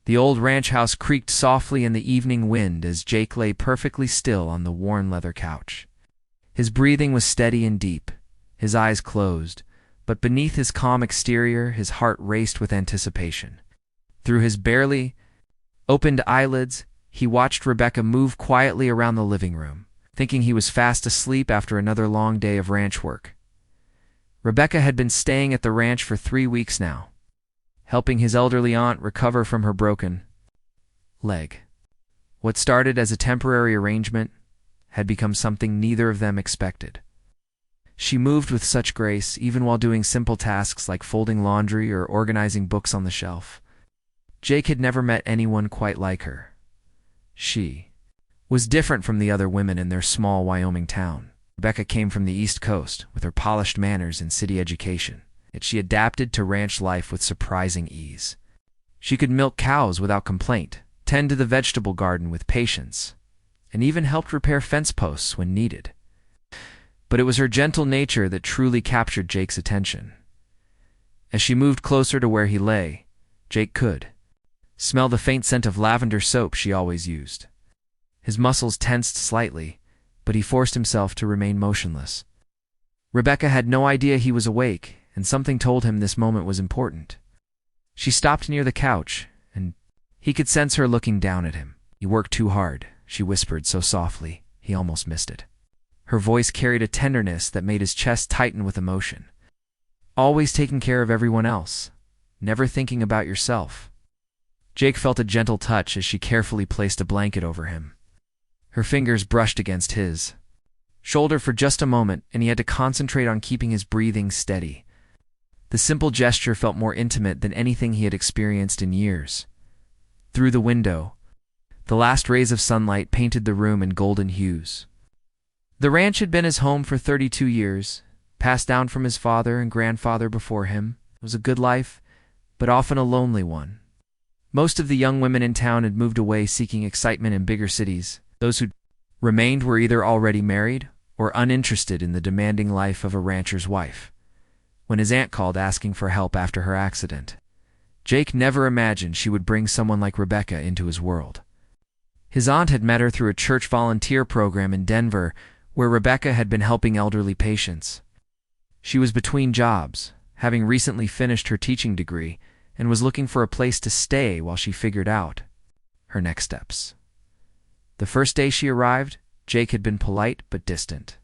The old ranch house creaked softly in the evening wind as Jake lay perfectly still on the worn leather couch. His breathing was steady and deep, his eyes closed, but beneath his calm exterior his heart raced with anticipation. Through his barely opened eyelids, he watched Rebecca move quietly around the living room, thinking he was fast asleep after another long day of ranch work. Rebecca had been staying at the ranch for 3 weeks now, helping his elderly aunt recover from her broken leg. What started as a temporary arrangement had become something neither of them expected. She moved with such grace, even while doing simple tasks like folding laundry or organizing books on the shelf. Jake had never met anyone quite like her. She was different from the other women in their small Wyoming town. Rebecca came from the East Coast, with her polished manners and city education, yet she adapted to ranch life with surprising ease. She could milk cows without complaint, tend to the vegetable garden with patience, and even helped repair fence posts when needed. But it was her gentle nature that truly captured Jake's attention. As she moved closer to where he lay, Jake could smell the faint scent of lavender soap she always used. His muscles tensed slightly, but he forced himself to remain motionless. Rebecca had no idea he was awake, and something told him this moment was important. She stopped near the couch, and he could sense her looking down at him. "You work too hard," she whispered so softly, he almost missed it. Her voice carried a tenderness that made his chest tighten with emotion. "Always taking care of everyone else, never thinking about yourself." Jake felt a gentle touch as she carefully placed a blanket over him. Her fingers brushed against his shoulder for just a moment, and he had to concentrate on keeping his breathing steady. The simple gesture felt more intimate than anything he had experienced in years. Through the window, the last rays of sunlight painted the room in golden hues. The ranch had been his home for 32 years, passed down from his father and grandfather before him. It was a good life, but often a lonely one. Most of the young women in town had moved away seeking excitement in bigger cities. Those who remained were either already married or uninterested in the demanding life of a rancher's wife. When his aunt called asking for help after her accident, Jake never imagined she would bring someone like Rebecca into his world. His aunt had met her through a church volunteer program in Denver, where Rebecca had been helping elderly patients. She was between jobs, having recently finished her teaching degree, and was looking for a place to stay while she figured out her next steps. The first day she arrived, Jake had been polite but distant.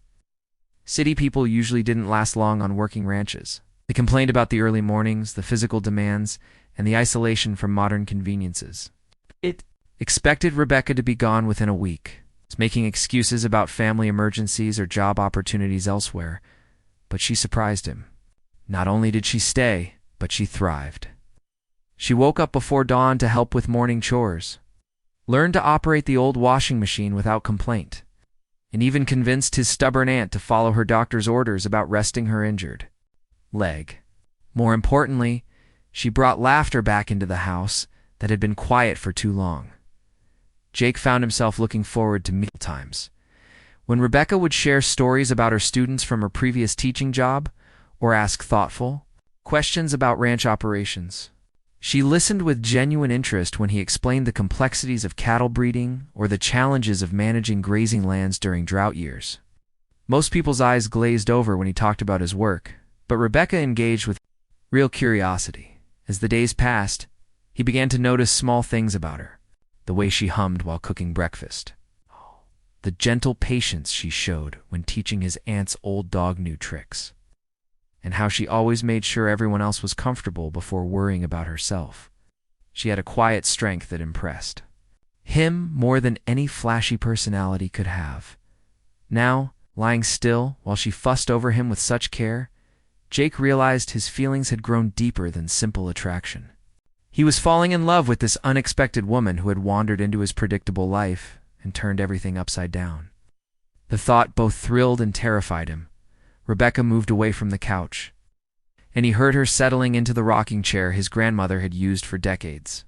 City people usually didn't last long on working ranches. They complained about the early mornings, the physical demands, and the isolation from modern conveniences. It expected Rebecca to be gone within a week, making excuses about family emergencies or job opportunities elsewhere, but she surprised him. Not only did she stay, but she thrived. She woke up before dawn to help with morning chores, learned to operate the old washing machine without complaint, and even convinced his stubborn aunt to follow her doctor's orders about resting her injured leg. More importantly, she brought laughter back into the house that had been quiet for too long. Jake found himself looking forward to mealtimes, when Rebecca would share stories about her students from her previous teaching job or ask thoughtful questions about ranch operations. She listened with genuine interest when he explained the complexities of cattle breeding or the challenges of managing grazing lands during drought years. Most people's eyes glazed over when he talked about his work, but Rebecca engaged with real curiosity. As the days passed, he began to notice small things about her. The way she hummed while cooking breakfast, the gentle patience she showed when teaching his aunt's old dog new tricks, and how she always made sure everyone else was comfortable before worrying about herself. She had a quiet strength that impressed him more than any flashy personality could have. Now, lying still while she fussed over him with such care, Jake realized his feelings had grown deeper than simple attraction. He was falling in love with this unexpected woman who had wandered into his predictable life and turned everything upside down. The thought both thrilled and terrified him. Rebecca moved away from the couch, and he heard her settling into the rocking chair his grandmother had used for decades.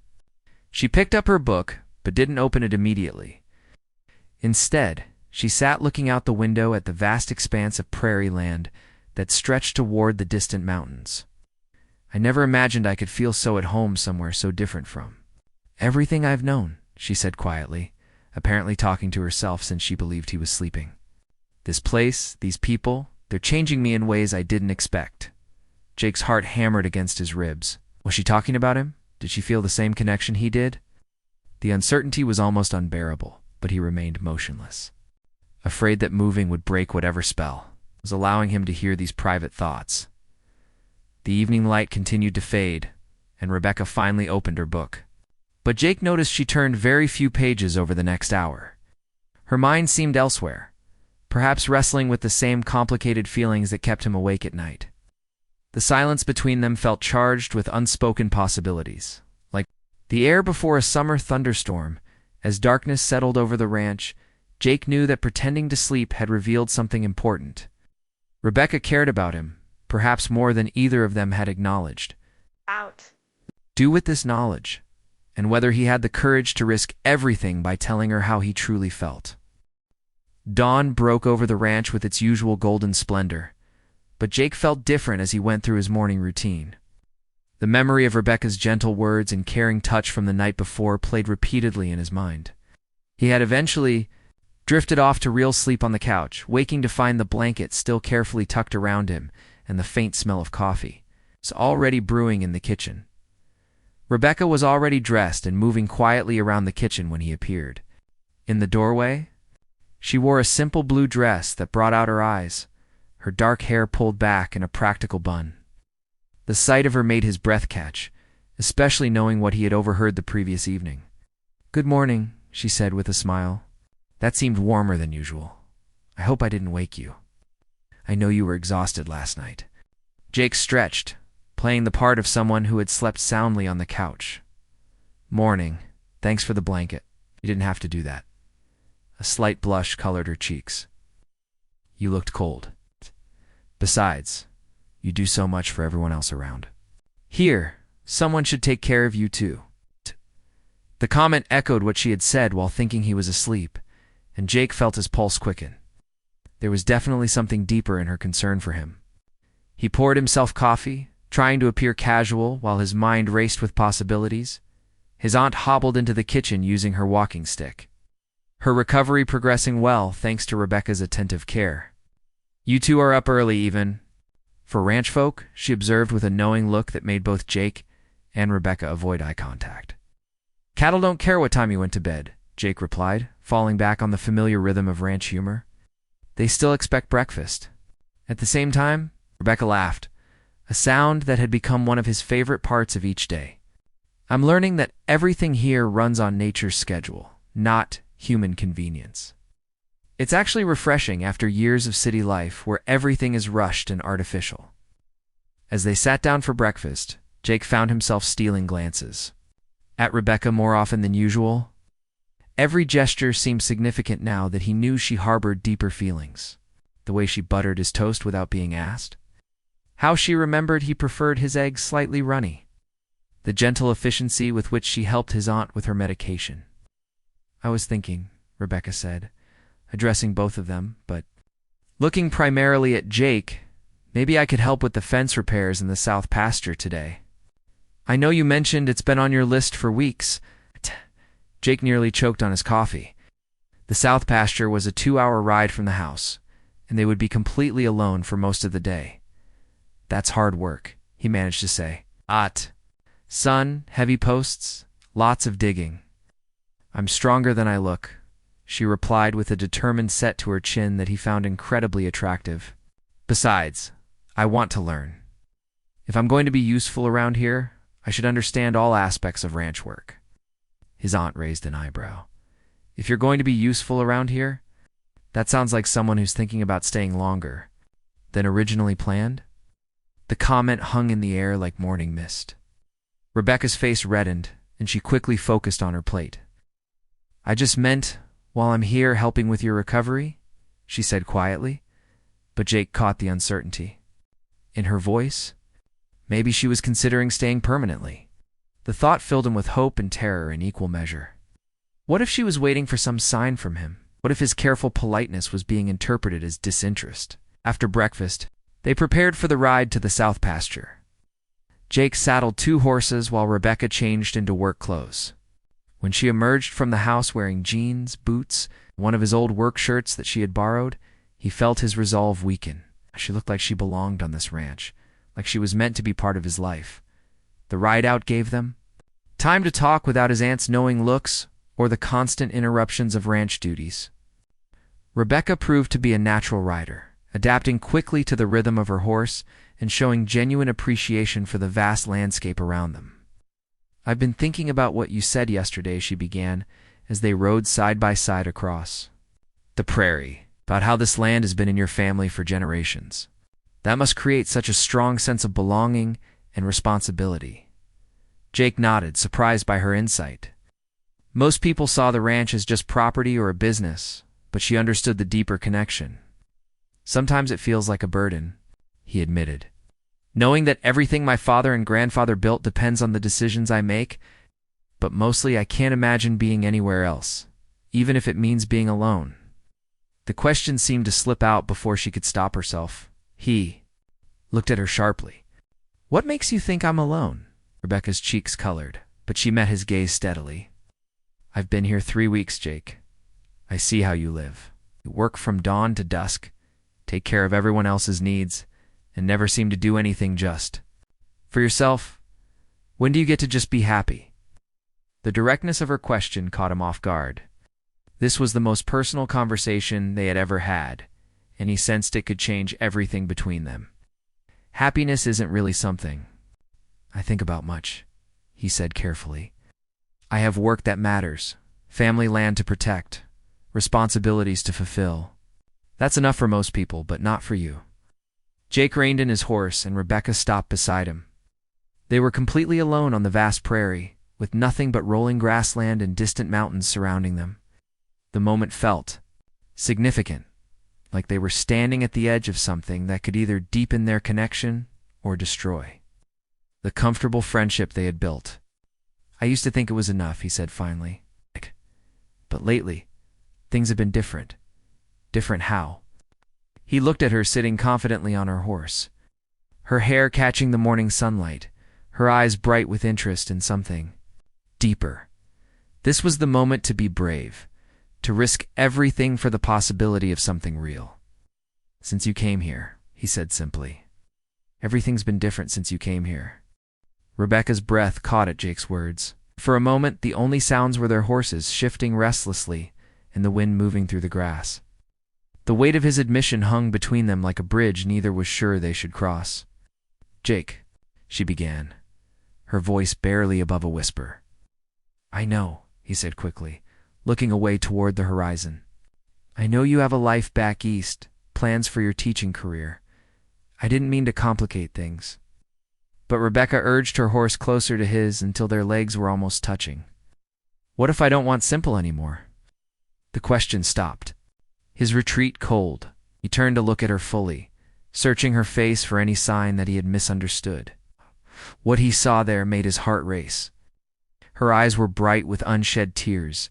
She picked up her book, but didn't open it immediately. Instead, she sat looking out the window at the vast expanse of prairie land that stretched toward the distant mountains. "I never imagined I could feel so at home somewhere so different from Everything I've known, she said quietly, apparently talking to herself since she believed he was sleeping. This place, these people, they're changing me in ways I didn't expect. Jake's heart hammered against his ribs. Was she talking about him? Did she feel the same connection he did? The uncertainty was almost unbearable, but he remained motionless, afraid that moving would break whatever spell was allowing him to hear these private thoughts. The evening light continued to fade, and Rebecca finally opened her book. But Jake noticed she turned very few pages over the next hour. Her mind seemed elsewhere, perhaps wrestling with the same complicated feelings that kept him awake at night. The silence between them felt charged with unspoken possibilities, like the air before a summer thunderstorm. As darkness settled over the ranch, Jake knew that pretending to sleep had revealed something important. Rebecca cared about him, perhaps more than either of them had acknowledged. Do with this knowledge, and whether he had the courage to risk everything by telling her how he truly felt. Dawn broke over the ranch with its usual golden splendor, but Jake felt different as he went through his morning routine. The memory of Rebecca's gentle words and caring touch from the night before played repeatedly in his mind. He had eventually drifted off to real sleep on the couch, waking to find the blanket still carefully tucked around him and the faint smell of coffee was already brewing in the kitchen. Rebecca was already dressed and moving quietly around the kitchen when he appeared. In the doorway, she wore a simple blue dress that brought out her eyes, her dark hair pulled back in a practical bun. The sight of her made his breath catch, especially knowing what he had overheard the previous evening. "Good morning," she said with a smile. That seemed warmer than usual. "I hope I didn't wake you. I know you were exhausted last night." Jake stretched, playing the part of someone who had slept soundly on the couch. "Morning. Thanks for the blanket. You didn't have to do that." A slight blush colored her cheeks. "You looked cold. Besides, you do so much for everyone else around. Here, someone should take care of you too." The comment echoed what she had said while thinking he was asleep, and Jake felt his pulse quicken. There was definitely something deeper in her concern for him. He poured himself coffee, trying to appear casual while his mind raced with possibilities. His aunt hobbled into the kitchen using her walking stick. Her recovery progressing well thanks to Rebecca's attentive care. "You two are up early even." For ranch folk, she observed with a knowing look that made both Jake and Rebecca avoid eye contact. "Cattle don't care what time you went to bed," Jake replied, falling back on the familiar rhythm of ranch humor. "They still expect breakfast." At the same time, Rebecca laughed, a sound that had become one of his favorite parts of each day. "I'm learning that everything here runs on nature's schedule, not human convenience. It's actually refreshing after years of city life where everything is rushed and artificial." As they sat down for breakfast, Jake found himself stealing glances at Rebecca more often than usual. Every gesture seemed significant now that he knew she harbored deeper feelings. The way she buttered his toast without being asked. How she remembered he preferred his eggs slightly runny. The gentle efficiency with which she helped his aunt with her medication. "I was thinking," Rebecca said, addressing both of them, but looking primarily at Jake, "maybe I could help with the fence repairs in the south pasture today. I know you mentioned it's been on your list for weeks." Jake nearly choked on his coffee. The south pasture was a 2-hour ride from the house, and they would be completely alone for most of the day. "That's hard work," he managed to say. Sun, heavy posts, lots of digging." "I'm stronger than I look," she replied with a determined set to her chin that he found incredibly attractive. "Besides, I want to learn. If I'm going to be useful around here, I should understand all aspects of ranch work." His aunt raised an eyebrow. "If you're going to be useful around here, that sounds like someone who's thinking about staying longer than originally planned." The comment hung in the air like morning mist. Rebecca's face reddened, and she quickly focused on her plate. "I just meant, while I'm here helping with your recovery," she said quietly, but Jake caught the uncertainty in her voice. Maybe she was considering staying permanently. The thought filled him with hope and terror in equal measure. What if she was waiting for some sign from him? What if his careful politeness was being interpreted as disinterest? After breakfast, they prepared for the ride to the south pasture. Jake saddled 2 horses while Rebecca changed into work clothes. When she emerged from the house wearing jeans, boots, one of his old work shirts that she had borrowed, he felt his resolve weaken. She looked like she belonged on this ranch, like she was meant to be part of his life. The ride out gave them time to talk without his aunt's knowing looks or the constant interruptions of ranch duties. Rebecca proved to be a natural rider, adapting quickly to the rhythm of her horse and showing genuine appreciation for the vast landscape around them. "I've been thinking about what you said yesterday," she began, as they rode side by side across the prairie, about how this land has been in your family for generations. That must create such a strong sense of belonging and responsibility. Jake nodded, surprised by her insight. Most people saw the ranch as just property or a business, but she understood the deeper connection. "Sometimes it feels like a burden," he admitted. "Knowing that everything my father and grandfather built depends on the decisions I make, but mostly I can't imagine being anywhere else, even if it means being alone." The question seemed to slip out before she could stop herself. He looked at her sharply. "What makes you think I'm alone?" Rebecca's cheeks colored, but she met his gaze steadily. "I've been here 3 weeks, Jake. I see how you live. You work from dawn to dusk, take care of everyone else's needs, and never seem to do anything just for yourself. When do you get to just be happy?" The directness of her question caught him off guard. This was the most personal conversation they had ever had, and he sensed it could change everything between them. "Happiness isn't really something I think about much," he said carefully. "I have work that matters, family land to protect, responsibilities to fulfill. That's enough for most people, but not for you." Jake reined in his horse, and Rebecca stopped beside him. They were completely alone on the vast prairie, with nothing but rolling grassland and distant mountains surrounding them. The moment felt significant, like they were standing at the edge of something that could either deepen their connection or destroy the comfortable friendship they had built. "I used to think it was enough," he said finally. "But lately, things have been different." "Different how?" He looked at her sitting confidently on her horse, her hair catching the morning sunlight, her eyes bright with interest in something deeper. This was the moment to be brave, to risk everything for the possibility of something real. "Since you came here," he said simply. "Everything's been different since you came here." Rebecca's breath caught at Jake's words. For a moment, the only sounds were their horses shifting restlessly and the wind moving through the grass. The weight of his admission hung between them like a bridge neither was sure they should cross. "Jake," she began, her voice barely above a whisper. "I know," he said quickly, looking away toward the horizon. "I know you have a life back east, plans for your teaching career. I didn't mean to complicate things." But Rebecca urged her horse closer to his until their legs were almost touching. "What if I don't want simple anymore?" The question stopped. His retreat cold, he turned to look at her fully, searching her face for any sign that he had misunderstood. What he saw there made his heart race. Her eyes were bright with unshed tears,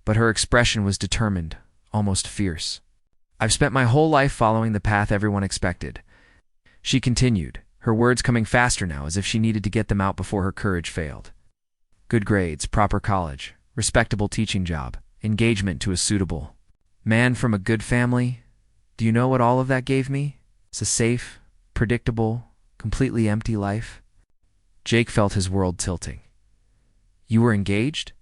but her expression was determined, almost fierce. "I've spent my whole life following the path everyone expected," she continued, her words coming faster now as if she needed to get them out before her courage failed. "Good grades, proper college, respectable teaching job, engagement to a suitable man from a good family. Do you know what all of that gave me? It's a safe, predictable, completely empty life." Jake felt his world tilting. "You were engaged?"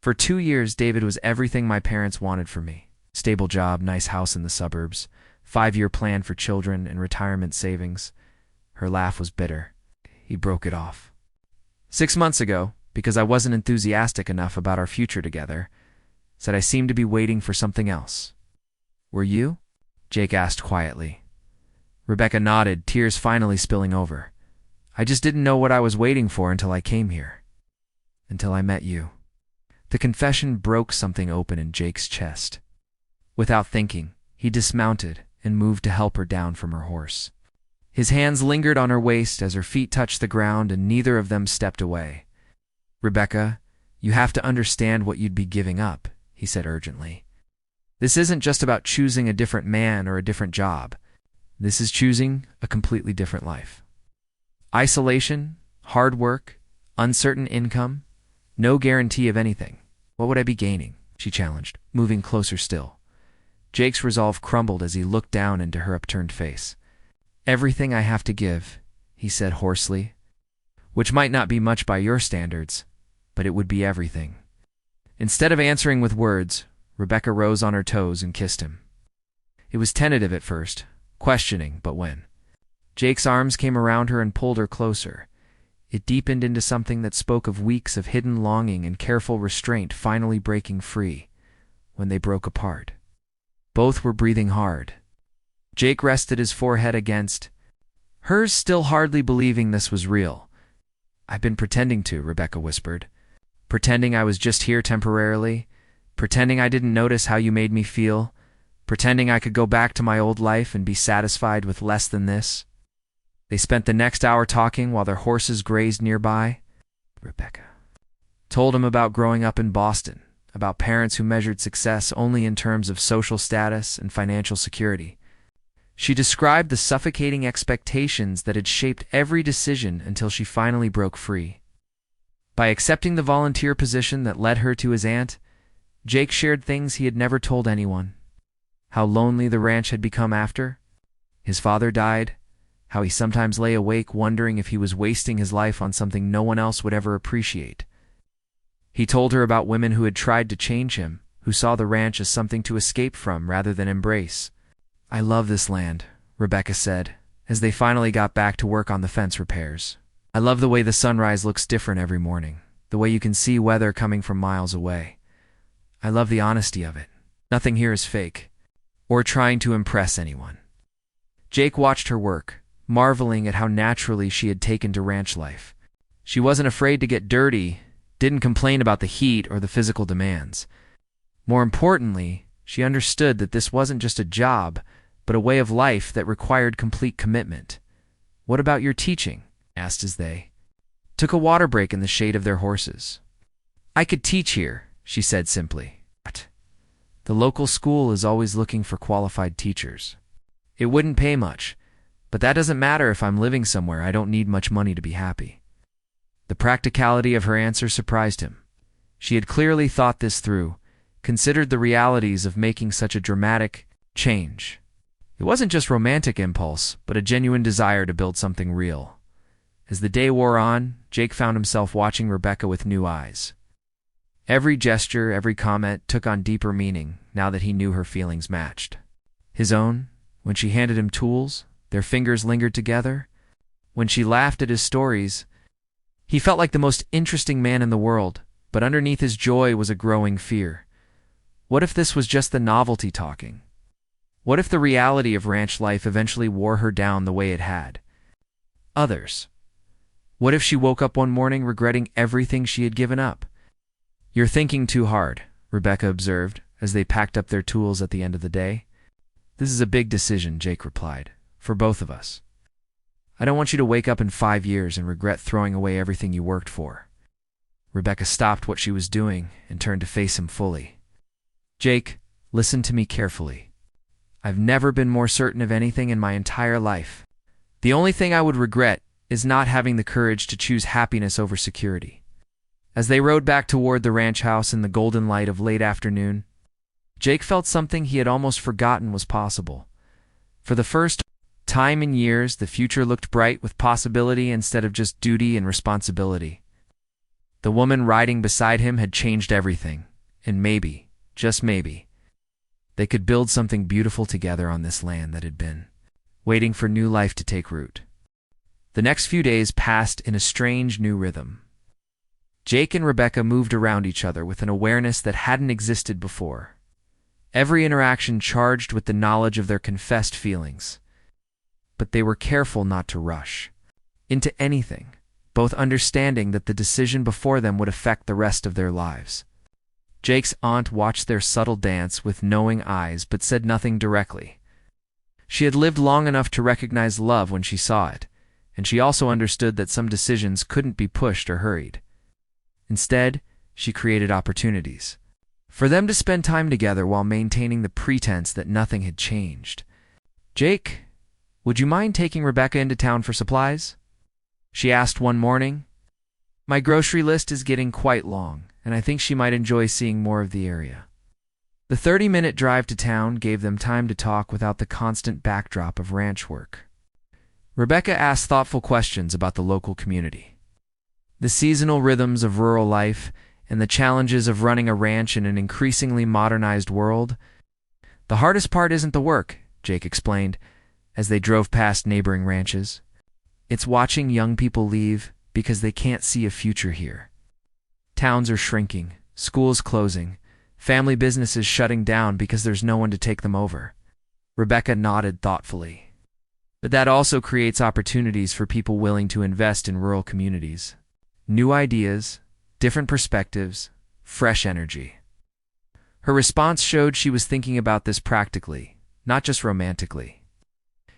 "For 2 years, David was everything my parents wanted for me. Stable job, nice house in the suburbs, 5-year plan for children and retirement savings." Her laugh was bitter. He broke it off. 6 months ago, because I wasn't enthusiastic enough about our future together, said I seemed to be waiting for something else." "Were you?" Jake asked quietly. Rebecca nodded, tears finally spilling over. "I just didn't know what I was waiting for until I came here. Until I met you." The confession broke something open in Jake's chest. Without thinking, he dismounted and moved to help her down from her horse. His hands lingered on her waist as her feet touched the ground, and neither of them stepped away. "Rebecca, you have to understand what you'd be giving up," he said urgently. "This isn't just about choosing a different man or a different job. This is choosing a completely different life. Isolation, hard work, uncertain income, no guarantee of anything. What would I be gaining? She challenged, moving closer still. Jake's resolve crumbled as he looked down into her upturned face. Everything I have to give, he said hoarsely, which might not be much by your standards, but it would be everything. Instead of answering with words, Rebecca rose on her toes and kissed him. It was tentative at first, questioning, but when Jake's arms came around her and pulled her closer, it deepened into something that spoke of weeks of hidden longing and careful restraint finally breaking free. When they broke apart, both were breathing hard. Jake rested his forehead against hers, still hardly believing this was real. I've been pretending to, Rebecca whispered. Pretending I was just here temporarily. Pretending I didn't notice how you made me feel. Pretending I could go back to my old life and be satisfied with less than this. They spent the next hour talking while their horses grazed nearby. Rebecca told him about growing up in Boston, about parents who measured success only in terms of social status and financial security. She described the suffocating expectations that had shaped every decision until she finally broke free. By accepting the volunteer position that led her to his aunt, Jake shared things he had never told anyone. How lonely the ranch had become after his father died, how he sometimes lay awake wondering if he was wasting his life on something no one else would ever appreciate. He told her about women who had tried to change him, who saw the ranch as something to escape from rather than embrace. I love this land, Rebecca said, as they finally got back to work on the fence repairs. I love the way the sunrise looks different every morning, the way you can see weather coming from miles away. I love the honesty of it. Nothing here is fake, or trying to impress anyone. Jake watched her work, marveling at how naturally she had taken to ranch life. She wasn't afraid to get dirty, didn't complain about the heat or the physical demands. More importantly, she understood that this wasn't just a job, but a way of life that required complete commitment. What about your teaching? Asked as they took a water break in the shade of their horses. I could teach here, she said simply. But the local school is always looking for qualified teachers. It wouldn't pay much, but that doesn't matter if I'm living somewhere I don't need much money to be happy. The practicality of her answer surprised him. She had clearly thought this through, considered the realities of making such a dramatic change. It wasn't just romantic impulse, but a genuine desire to build something real. As the day wore on, Jake found himself watching Rebecca with new eyes. Every gesture, every comment took on deeper meaning now that he knew her feelings matched his own. When she handed him tools, their fingers lingered together. When she laughed at his stories, he felt like the most interesting man in the world, but underneath his joy was a growing fear. What if this was just the novelty talking? What if the reality of ranch life eventually wore her down the way it had others? What if she woke up one morning regretting everything she had given up? You're thinking too hard, Rebecca observed, as they packed up their tools at the end of the day. This is a big decision, Jake replied, for both of us. I don't want you to wake up in 5 years and regret throwing away everything you worked for. Rebecca stopped what she was doing and turned to face him fully. Jake, listen to me carefully. I've never been more certain of anything in my entire life. The only thing I would regret is not having the courage to choose happiness over security. As they rode back toward the ranch house in the golden light of late afternoon, Jake felt something he had almost forgotten was possible. For the first time in years, the future looked bright with possibility instead of just duty and responsibility. The woman riding beside him had changed everything, and maybe, just maybe, they could build something beautiful together on this land that had been waiting for new life to take root. The next few days passed in a strange new rhythm. Jake and Rebecca moved around each other with an awareness that hadn't existed before. Every interaction charged with the knowledge of their confessed feelings. But they were careful not to rush into anything, both understanding that the decision before them would affect the rest of their lives. Jake's aunt watched their subtle dance with knowing eyes but said nothing directly. She had lived long enough to recognize love when she saw it, and she also understood that some decisions couldn't be pushed or hurried. Instead, she created opportunities for them to spend time together while maintaining the pretense that nothing had changed. Jake, would you mind taking Rebecca into town for supplies? She asked one morning. My grocery list is getting quite long, and I think she might enjoy seeing more of the area. The 30-minute drive to town gave them time to talk without the constant backdrop of ranch work. Rebecca asked thoughtful questions about the local community, the seasonal rhythms of rural life, and the challenges of running a ranch in an increasingly modernized world. "The hardest part isn't the work," Jake explained, as they drove past neighboring ranches. "It's watching young people leave because they can't see a future here. Towns are shrinking, schools closing, family businesses shutting down because there's no one to take them over." Rebecca nodded thoughtfully. "But that also creates opportunities for people willing to invest in rural communities. New ideas, different perspectives, fresh energy." Her response showed she was thinking about this practically, not just romantically.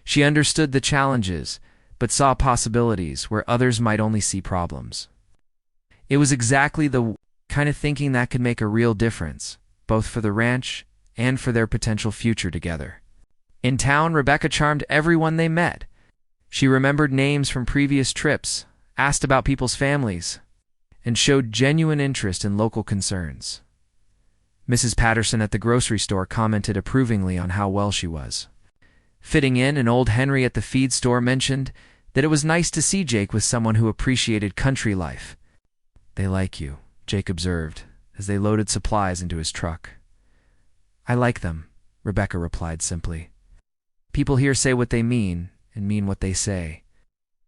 She understood the challenges, but saw possibilities where others might only see problems. It was exactly the kind of thinking that could make a real difference, both for the ranch and for their potential future together. In town, Rebecca charmed everyone they met. She remembered names from previous trips, asked about people's families, and showed genuine interest in local concerns. Mrs. Patterson at the grocery store commented approvingly on how well she was. Fitting in, and old Henry at the feed store mentioned that it was nice to see Jake with someone who appreciated country life. "They like you," Jake observed, as they loaded supplies into his truck. "I like them," Rebecca replied simply. "People here say what they mean and mean what they say.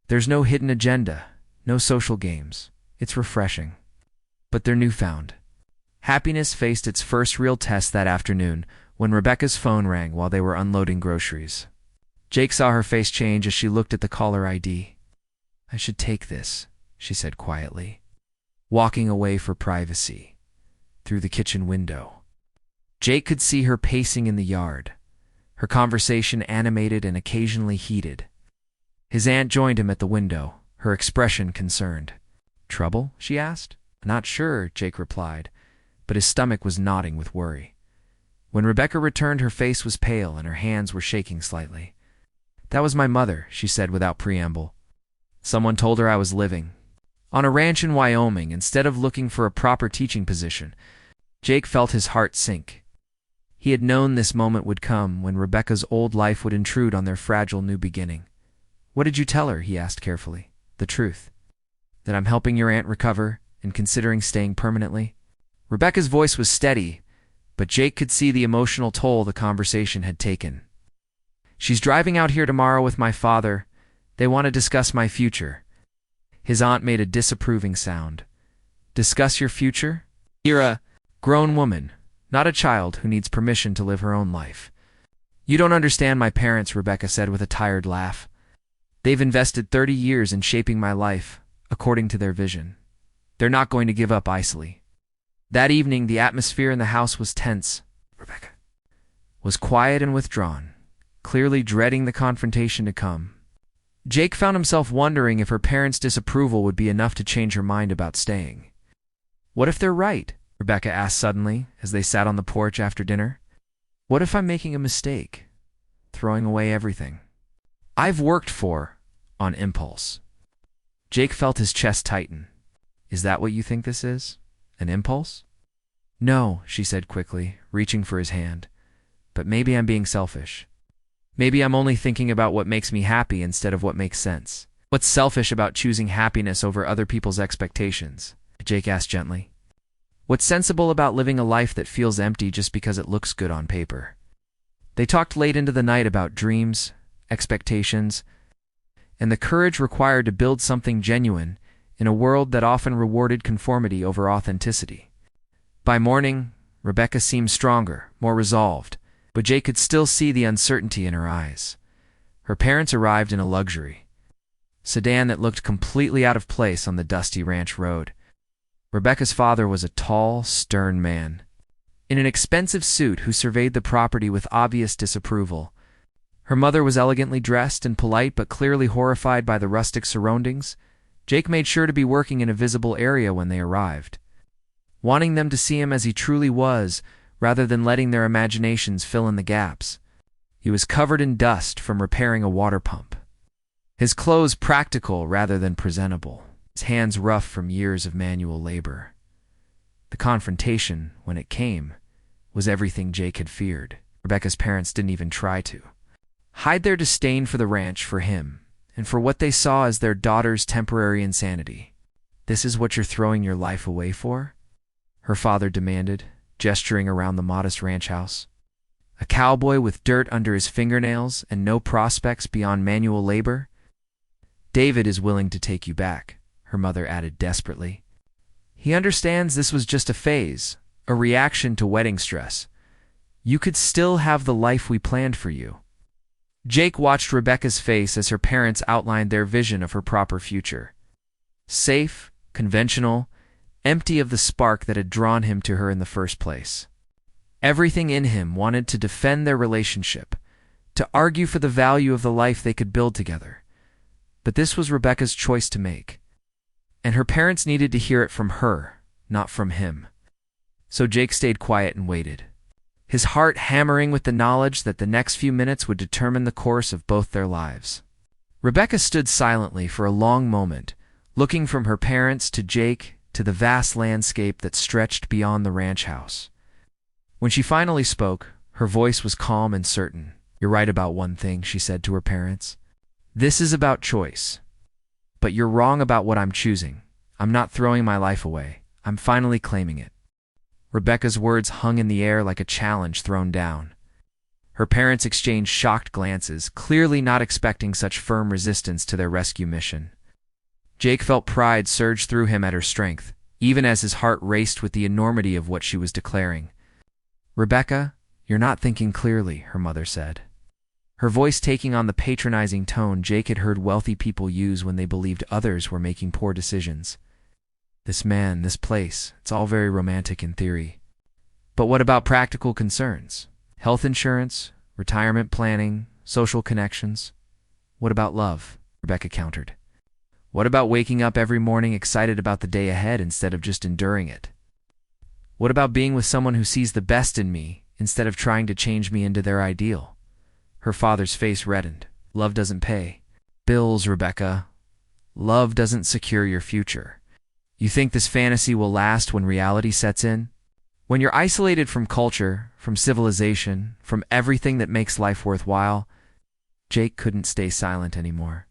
There's no hidden agenda, no social games. It's refreshing." But they're newfound. Happiness faced its first real test that afternoon when Rebecca's phone rang while they were unloading groceries. Jake saw her face change as she looked at the caller ID. "I should take this," she said quietly, walking away for privacy, through the kitchen window. Jake could see her pacing in the yard, her conversation animated and occasionally heated. His aunt joined him at the window, her expression concerned. "Trouble?" she asked. "Not sure," Jake replied, but his stomach was knotting with worry. When Rebecca returned, her face was pale and her hands were shaking slightly. "That was my mother," she said without preamble. "Someone told her I was living on a ranch in Wyoming instead of looking for a proper teaching position." Jake felt his heart sink. He had known this moment would come when Rebecca's old life would intrude on their fragile new beginning. "What did you tell her?" he asked carefully. "The truth. That I'm helping your aunt recover and considering staying permanently?" Rebecca's voice was steady, but Jake could see the emotional toll the conversation had taken. "She's driving out here tomorrow with my father. They want to discuss my future." His aunt made a disapproving sound. "Discuss your future? You're a grown woman, not a child who needs permission to live her own life." "You don't understand my parents," Rebecca said with a tired laugh. "They've invested 30 years in shaping my life, according to their vision. They're not going to give up easily." That evening, the atmosphere in the house was tense. Rebecca was quiet and withdrawn, clearly dreading the confrontation to come. Jake found himself wondering if her parents' disapproval would be enough to change her mind about staying. "What if they're right?" Rebecca asked suddenly as they sat on the porch after dinner. "What if I'm making a mistake, throwing away everything I've worked for on impulse?" Jake felt his chest tighten. "Is that what you think this is? An impulse?" "No," she said quickly, reaching for his hand. "But maybe I'm being selfish. Maybe I'm only thinking about what makes me happy instead of what makes sense." "What's selfish about choosing happiness over other people's expectations?" Jake asked gently. "What's sensible about living a life that feels empty just because it looks good on paper?" They talked late into the night about dreams, expectations, and the courage required to build something genuine in a world that often rewarded conformity over authenticity. By morning, Rebecca seemed stronger, more resolved, but Jake could still see the uncertainty in her eyes. Her parents arrived in a luxury sedan that looked completely out of place on the dusty ranch road. Rebecca's father was a tall, stern man in an expensive suit who surveyed the property with obvious disapproval. Her mother was elegantly dressed and polite but clearly horrified by the rustic surroundings. Jake made sure to be working in a visible area when they arrived, wanting them to see him as he truly was rather than letting their imaginations fill in the gaps. He was covered in dust from repairing a water pump, his clothes practical rather than presentable, his hands rough from years of manual labor. The confrontation, when it came, was everything Jake had feared. Rebecca's parents didn't even try to hide their disdain for the ranch, for him, and for what they saw as their daughter's temporary insanity. "This is what you're throwing your life away for?" her father demanded, gesturing around the modest ranch house. "A cowboy with dirt under his fingernails and no prospects beyond manual labor?" "David is willing to take you back," her mother added desperately. "He understands this was just a phase, a reaction to wedding stress. You could still have the life we planned for you." Jake watched Rebecca's face as her parents outlined their vision of her proper future. Safe, conventional, empty of the spark that had drawn him to her in the first place. Everything in him wanted to defend their relationship, to argue for the value of the life they could build together. But this was Rebecca's choice to make, and her parents needed to hear it from her, not from him. So Jake stayed quiet and waited, his heart hammering with the knowledge that the next few minutes would determine the course of both their lives. Rebecca stood silently for a long moment, looking from her parents to Jake to the vast landscape that stretched beyond the ranch house. When she finally spoke, her voice was calm and certain. "You're right about one thing," she said to her parents. "This is about choice. But you're wrong about what I'm choosing. I'm not throwing my life away. I'm finally claiming it." Rebecca's words hung in the air like a challenge thrown down. Her parents exchanged shocked glances, clearly not expecting such firm resistance to their rescue mission. Jake felt pride surge through him at her strength, even as his heart raced with the enormity of what she was declaring. "Rebecca, you're not thinking clearly," her mother said, her voice taking on the patronizing tone Jake had heard wealthy people use when they believed others were making poor decisions. "This man, this place, it's all very romantic in theory. But what about practical concerns? Health insurance, retirement planning, social connections? What about love?" Rebecca countered. "What about waking up every morning excited about the day ahead instead of just enduring it? What about being with someone who sees the best in me instead of trying to change me into their ideal?" Her father's face reddened. "Love doesn't pay bills, Rebecca. Love doesn't secure your future. You think this fantasy will last when reality sets in? When you're isolated from culture, from civilization, from everything that makes life worthwhile?" Jake couldn't stay silent anymore.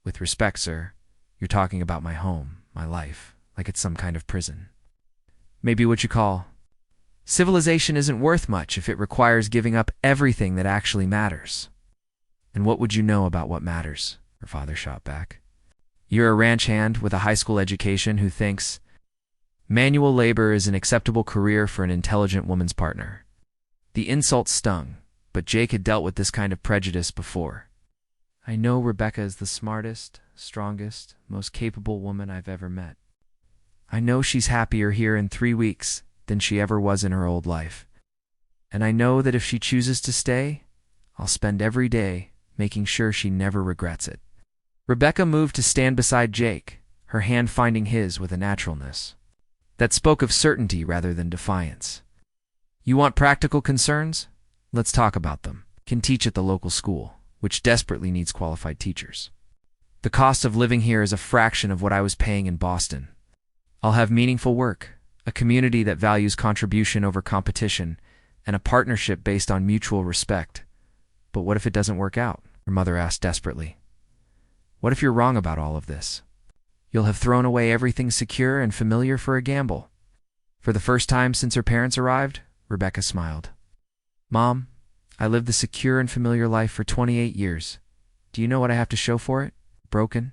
"With respect, sir, you're talking about my home, my life, like it's some kind of prison. Maybe what you call civilization isn't worth much if it requires giving up everything that actually matters." "And what would you know about what matters?" her father shot back. "You're a ranch hand with a high school education who thinks manual labor is an acceptable career for an intelligent woman's partner." The insult stung, but Jake had dealt with this kind of prejudice before. "I know Rebecca is the smartest, strongest, most capable woman I've ever met. I know she's happier here in 3 weeks than she ever was in her old life. And I know that if she chooses to stay, I'll spend every day making sure she never regrets it." Rebecca moved to stand beside Jake, her hand finding his with a naturalness that spoke of certainty rather than defiance. "You want practical concerns? Let's talk about them. Can teach at the local school, which desperately needs qualified teachers. The cost of living here is a fraction of what I was paying in Boston. I'll have meaningful work, a community that values contribution over competition, and a partnership based on mutual respect. But what if it doesn't work out?" her mother asked desperately. "What if you're wrong about all of this? You'll have thrown away everything secure and familiar for a gamble." For the first time since her parents arrived, Rebecca smiled. "Mom, I lived the secure and familiar life for 28 years. Do you know what I have to show for it? Broken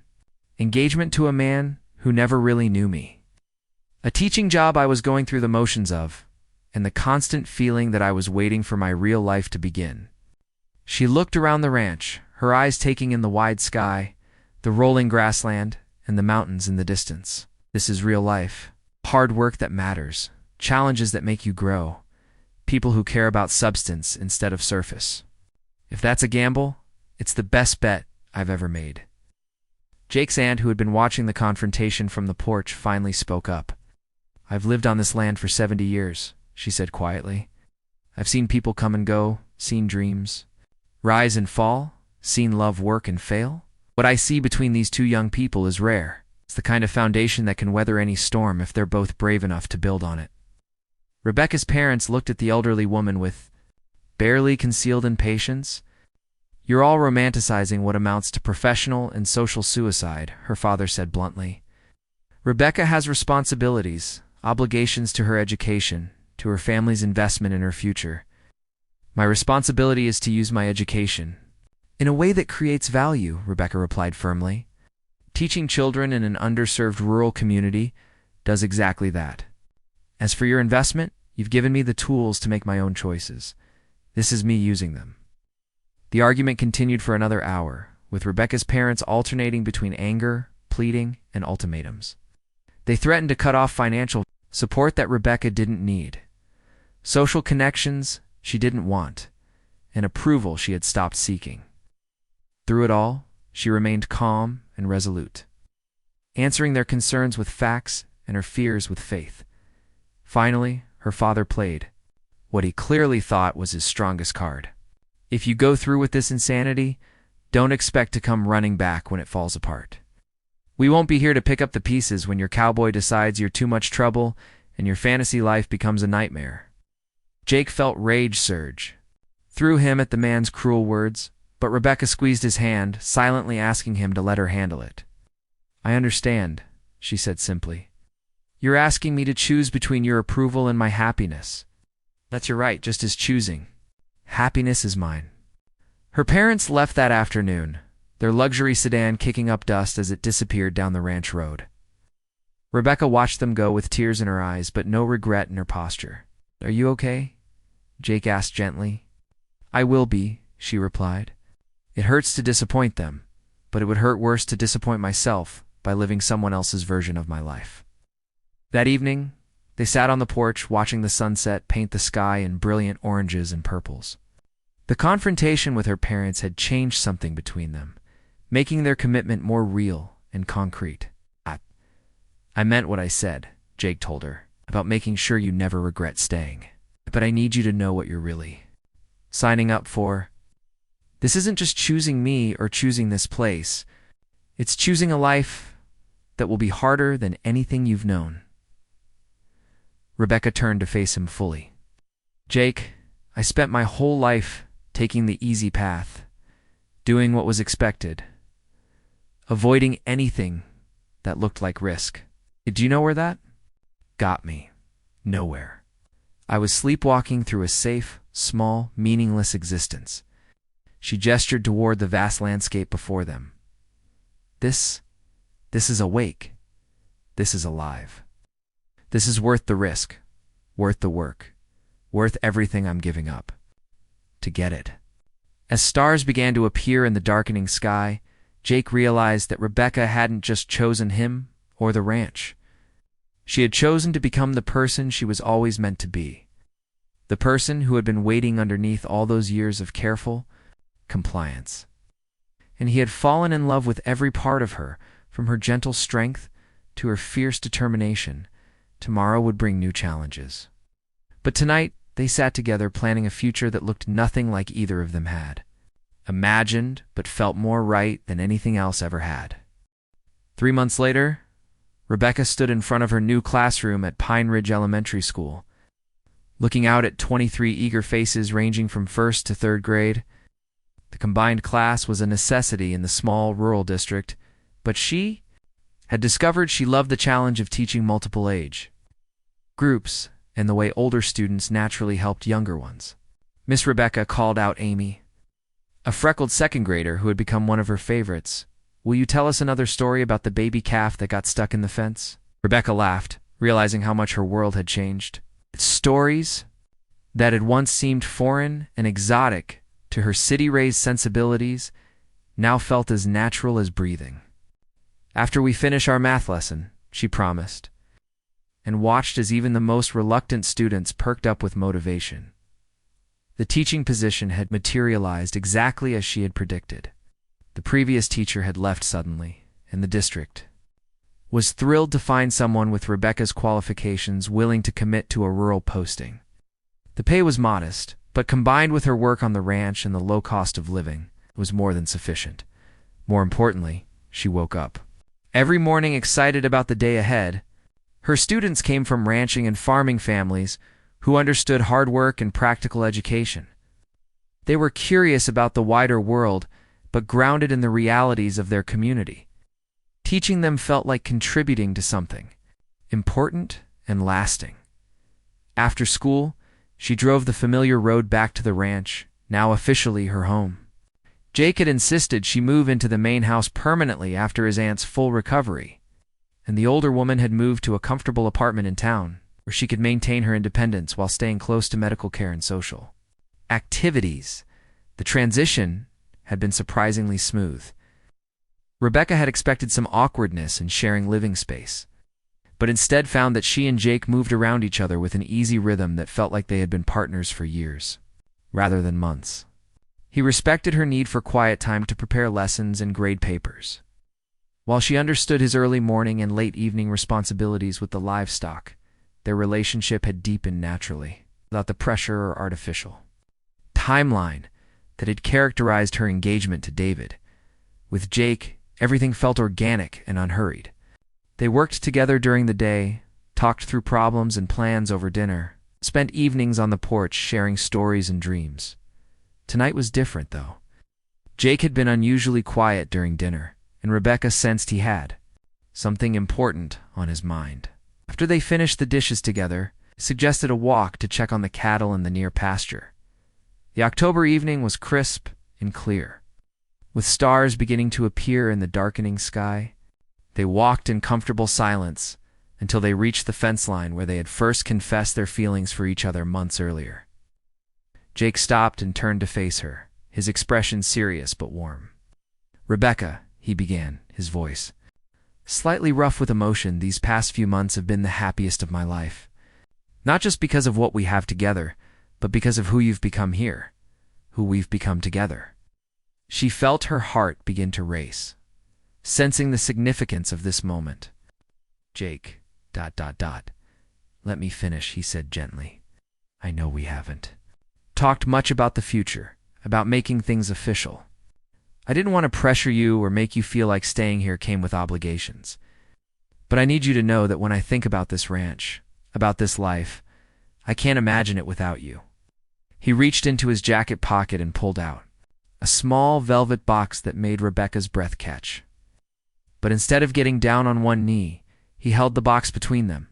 engagement to a man who never really knew me. A teaching job I was going through the motions of, and the constant feeling that I was waiting for my real life to begin." She looked around the ranch, her eyes taking in the wide sky, the rolling grassland, and the mountains in the distance. "This is real life. Hard work that matters, challenges that make you grow, people who care about substance instead of surface. If that's a gamble, it's the best bet I've ever made." Jake's aunt, who had been watching the confrontation from the porch, finally spoke up. "I've lived on this land for 70 years, she said quietly. "I've seen people come and go, seen dreams rise and fall, seen love work and fail. What I see between these two young people is rare. It's the kind of foundation that can weather any storm if they're both brave enough to build on it. Rebecca's parents looked at the elderly woman with barely concealed impatience. "You're all romanticizing what amounts to professional and social suicide," her father said bluntly. "Rebecca has responsibilities, obligations to her education, to her family's investment in her future. My responsibility is to use my education in a way that creates value," Rebecca replied firmly. "Teaching children in an underserved rural community does exactly that. As for your investment, you've given me the tools to make my own choices. This is me using them." The argument continued for another hour, with Rebecca's parents alternating between anger, pleading, and ultimatums. They threatened to cut off financial support that Rebecca didn't need, social connections she didn't want, and approval she had stopped seeking. Through it all, she remained calm and resolute, answering their concerns with facts and her fears with faith. Finally, her father played what he clearly thought was his strongest card. "If you go through with this insanity, don't expect to come running back when it falls apart. We won't be here to pick up the pieces when your cowboy decides you're too much trouble and your fantasy life becomes a nightmare." Jake felt rage surge through him at the man's cruel words, but Rebecca squeezed his hand, silently asking him to let her handle it. "I understand," she said simply. "You're asking me to choose between your approval and my happiness. That's your right, just as choosing happiness is mine." Her parents left that afternoon, their luxury sedan kicking up dust as it disappeared down the ranch road. Rebecca watched them go with tears in her eyes, but no regret in her posture. "Are you okay?" Jake asked gently. "I will be," she replied. "It hurts to disappoint them, but it would hurt worse to disappoint myself by living someone else's version of my life." That evening, they sat on the porch watching the sunset paint the sky in brilliant oranges and purples. The confrontation with her parents had changed something between them, making their commitment more real and concrete. I meant what I said," Jake told her, "about making sure you never regret staying. But I need you to know what you're really signing up for. This isn't just choosing me or choosing this place. It's choosing a life that will be harder than anything you've known." Rebecca turned to face him fully. "Jake, I spent my whole life taking the easy path, doing what was expected, avoiding anything that looked like risk. Do you know where that got me? Nowhere. I was sleepwalking through a safe, small, meaningless existence." She gestured toward the vast landscape before them. This is awake. This is alive. This is worth the risk, worth the work, worth everything I'm giving up to get it." As stars began to appear in the darkening sky, Jake realized that Rebecca hadn't just chosen him or the ranch. She had chosen to become the person she was always meant to be, the person who had been waiting underneath all those years of careful compliance. And he had fallen in love with every part of her, from her gentle strength to her fierce determination. Tomorrow would bring new challenges. But tonight, they sat together planning a future that looked nothing like either of them had imagined, but felt more right than anything else ever had. 3 months later, Rebecca stood in front of her new classroom at Pine Ridge Elementary School, looking out at 23 eager faces ranging from 1st to 3rd grade. The combined class was a necessity in the small rural district, but she had discovered she loved the challenge of teaching multiple age groups and the way older students naturally helped younger ones. Miss Rebecca called out Amy, a freckled 2nd grader who had become one of her favorites. "Will you tell us another story about the baby calf that got stuck in the fence?" Rebecca laughed, realizing how much her world had changed. Stories that had once seemed foreign and exotic to her city-raised sensibilities now felt as natural as breathing. "After we finish our math lesson," she promised, and watched as even the most reluctant students perked up with motivation. The teaching position had materialized exactly as she had predicted. The previous teacher had left suddenly, and the district was thrilled to find someone with Rebecca's qualifications willing to commit to a rural posting. The pay was modest, but combined with her work on the ranch and the low cost of living, it was more than sufficient. More importantly, she woke up every morning excited about the day ahead. Her students came from ranching and farming families who understood hard work and practical education. They were curious about the wider world, but grounded in the realities of their community. Teaching them felt like contributing to something important and lasting. After school, she drove the familiar road back to the ranch, now officially her home. Jake had insisted she move into the main house permanently after his aunt's full recovery, and the older woman had moved to a comfortable apartment in town where she could maintain her independence while staying close to medical care and social activities. The transition had been surprisingly smooth. Rebecca had expected some awkwardness in sharing living space, but instead found that she and Jake moved around each other with an easy rhythm that felt like they had been partners for years, rather than months. He respected her need for quiet time to prepare lessons and grade papers, while she understood his early morning and late evening responsibilities with the livestock. Their relationship had deepened naturally, without the pressure or artificial timeline that had characterized her engagement to David. With Jake, everything felt organic and unhurried. They worked together during the day, talked through problems and plans over dinner, spent evenings on the porch sharing stories and dreams. Tonight was different, though. Jake had been unusually quiet during dinner, and Rebecca sensed he had something important on his mind. After they finished the dishes together, he suggested a walk to check on the cattle in the near pasture. The October evening was crisp and clear, with stars beginning to appear in the darkening sky. They walked in comfortable silence until they reached the fence line where they had first confessed their feelings for each other months earlier. Jake stopped and turned to face her, his expression serious but warm. "Rebecca," he began, his voice slightly rough with emotion, "these past few months have been the happiest of my life. Not just because of what we have together, but because of who you've become here, who we've become together." She felt her heart begin to race, sensing the significance of this moment. "Jake, ... let me finish," he said gently. "I know we haven't talked much about the future, about making things official. I didn't want to pressure you or make you feel like staying here came with obligations. But I need you to know that when I think about this ranch, about this life, I can't imagine it without you." He reached into his jacket pocket and pulled out a small velvet box that made Rebecca's breath catch. But instead of getting down on one knee, he held the box between them,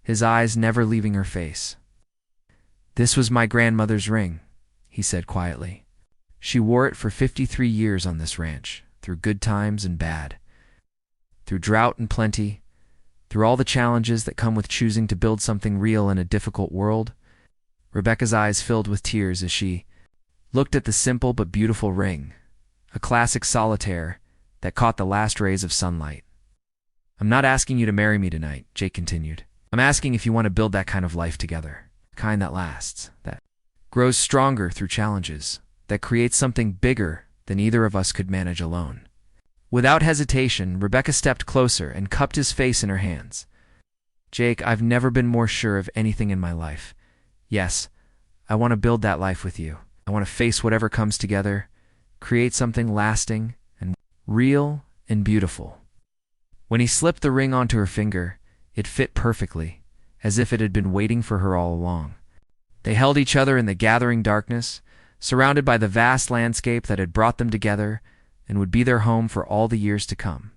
his eyes never leaving her face. "This was my grandmother's ring," he said quietly. "She wore it for 53 years on this ranch, through good times and bad, through drought and plenty, through all the challenges that come with choosing to build something real in a difficult world." Rebecca's eyes filled with tears as she looked at the simple but beautiful ring, a classic solitaire that caught the last rays of sunlight. "I'm not asking you to marry me tonight," Jake continued. "I'm asking if you want to build that kind of life together, the kind that lasts, that grows stronger through challenges, that creates something bigger than either of us could manage alone." Without hesitation, Rebecca stepped closer and cupped his face in her hands. "Jake, I've never been more sure of anything in my life. Yes, I want to build that life with you. I want to face whatever comes together, create something lasting and real and beautiful." When he slipped the ring onto her finger, it fit perfectly, as if it had been waiting for her all along. They held each other in the gathering darkness, surrounded by the vast landscape that had brought them together and would be their home for all the years to come.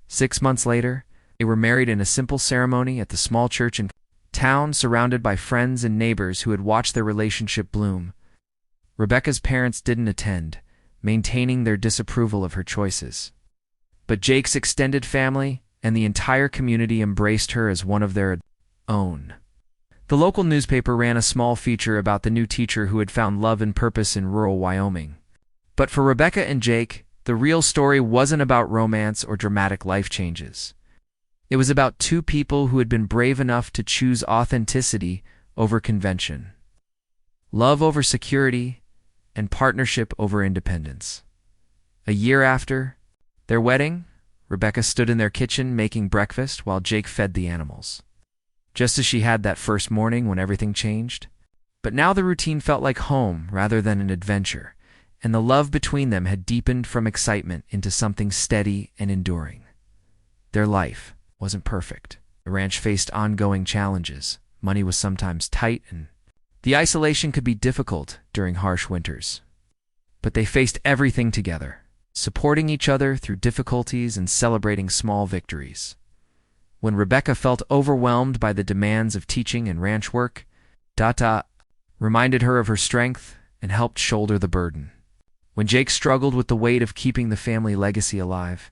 6 months later, they were married in a simple ceremony at the small church in town, surrounded by friends and neighbors who had watched their relationship bloom. Rebecca's parents didn't attend, maintaining their disapproval of her choices. But Jake's extended family and the entire community embraced her as one of their own. The local newspaper ran a small feature about the new teacher who had found love and purpose in rural Wyoming. But for Rebecca and Jake, the real story wasn't about romance or dramatic life changes. It was about two people who had been brave enough to choose authenticity over convention, love over security, and partnership over independence. A year after their wedding, Rebecca stood in their kitchen making breakfast while Jake fed the animals. Just as she had that first morning when everything changed. But now the routine felt like home rather than an adventure, and the love between them had deepened from excitement into something steady and enduring. Their life wasn't perfect. The ranch faced ongoing challenges. Money was sometimes tight, and the isolation could be difficult during harsh winters. But they faced everything together, supporting each other through difficulties and celebrating small victories. When Rebecca felt overwhelmed by the demands of teaching and ranch work, Data reminded her of her strength and helped shoulder the burden. When Jake struggled with the weight of keeping the family legacy alive,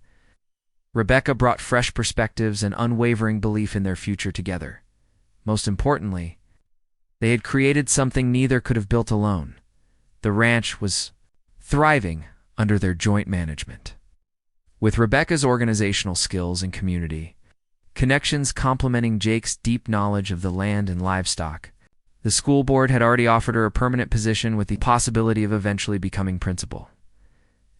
Rebecca brought fresh perspectives and unwavering belief in their future together. Most importantly, they had created something neither could have built alone. The ranch was thriving under their joint management. With Rebecca's organizational skills and community connections complementing Jake's deep knowledge of the land and livestock, the school board had already offered her a permanent position with the possibility of eventually becoming principal.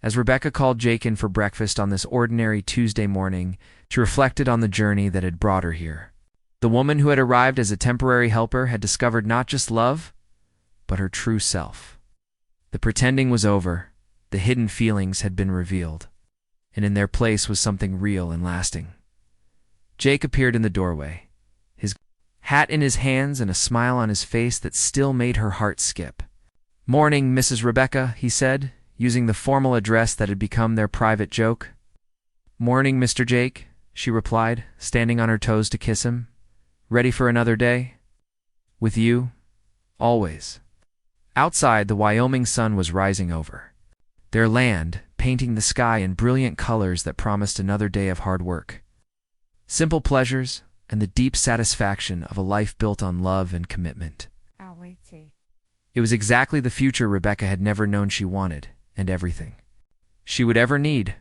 As Rebecca called Jake in for breakfast on this ordinary Tuesday morning, she reflected on the journey that had brought her here. The woman who had arrived as a temporary helper had discovered not just love, but her true self. The pretending was over, the hidden feelings had been revealed, and in their place was something real and lasting. Jake appeared in the doorway, his hat in his hands and a smile on his face that still made her heart skip. "Morning, Mrs. Rebecca," he said, using the formal address that had become their private joke. "Morning, Mr. Jake," she replied, standing on her toes to kiss him. "Ready for another day? With you, always." Outside, the Wyoming sun was rising over their land, painting the sky in brilliant colors that promised another day of hard work, simple pleasures, and the deep satisfaction of a life built on love and commitment. It was exactly the future Rebecca had never known she wanted, and everything she would ever need.